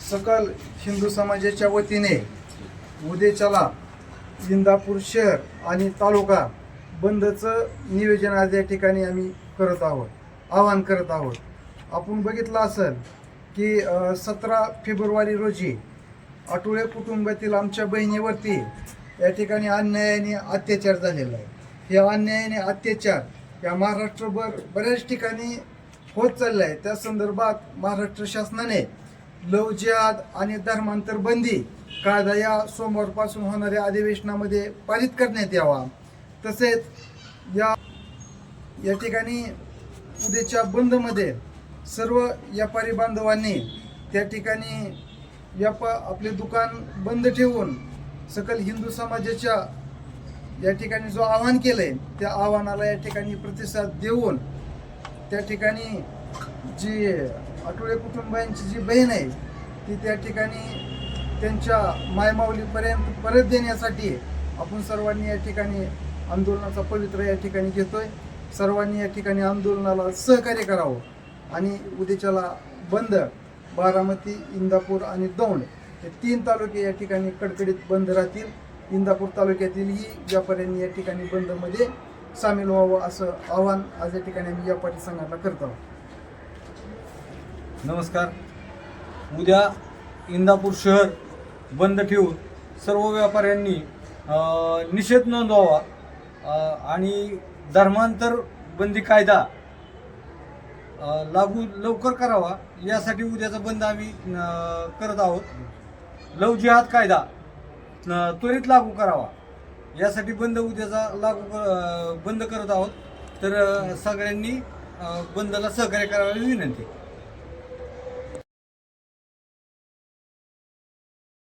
सकल हिंदू समाजाच्या वतीने उद्याच्याला इंदापूर शहर आणि तालुका बंदचं नियोजन आज या ठिकाणी आम्ही करत आहोत, आवाहन करत आहोत. आपण बघितलं असेल की 17 फेब्रुवारी रोजी आठवले कुटुंबातील आमच्या बहिणीवरती या ठिकाणी अन्यायाने अत्याचार झालेला आहे. हे अन्यायाने अत्याचार या महाराष्ट्रभर बऱ्याच ठिकाणी होत चाललं आहे. त्या संदर्भात महाराष्ट्र शासनाने लव जिहाद आणि धर्मांतर बंदी कायदा या सोमवारपासून होणाऱ्या अधिवेशनामध्ये पारित करण्यात यावा. तसेच या ठिकाणी उद्याच्या बंदमध्ये सर्व व्यापारी बांधवांनी त्या ठिकाणी आपले दुकान बंद ठेवून सकल हिंदू समाजाच्या या ठिकाणी जो आवाहन केलंय त्या आव्हानाला या ठिकाणी प्रतिसाद देऊन त्या ठिकाणी जी आठवले कुटुंबांची जी बहीण आहे ती त्या ठिकाणी त्यांच्या मायमाऊलीपर्यंत परत देण्यासाठी आपण सर्वांनी या ठिकाणी आंदोलनाचा पवित्रा या ठिकाणी घेतोय. सर्वांनी या ठिकाणी आंदोलनाला सहकार्य करावं आणि उद्याच्याला बंद बारामती, इंदापूर आणि दौंड हे 3 तालुके या ठिकाणी कडकडीत बंद राहतील. इंदापूर तालुक्यातीलही व्यापाऱ्यांनी या ठिकाणी बंदमध्ये सामील व्हावं असं आवाहन आज या ठिकाणी आम्ही व्यापारी संघाला करत आहोत. नमस्कार. उद्या इंदापूर शहर बंद ठेवून सर्व व्यापाऱ्यांनी निषेध नोंदवावा आणि धर्मांतर बंदी कायदा लागू लवकर करावा यासाठी उद्याचा बंद आम्ही करत आहोत. लव जिहाद कायदा त्वरित लागू करावा यासाठी उद्याचा बंद करत आहोत. तर सगळ्यांनी बंदला सहकार्य करावे विनंती.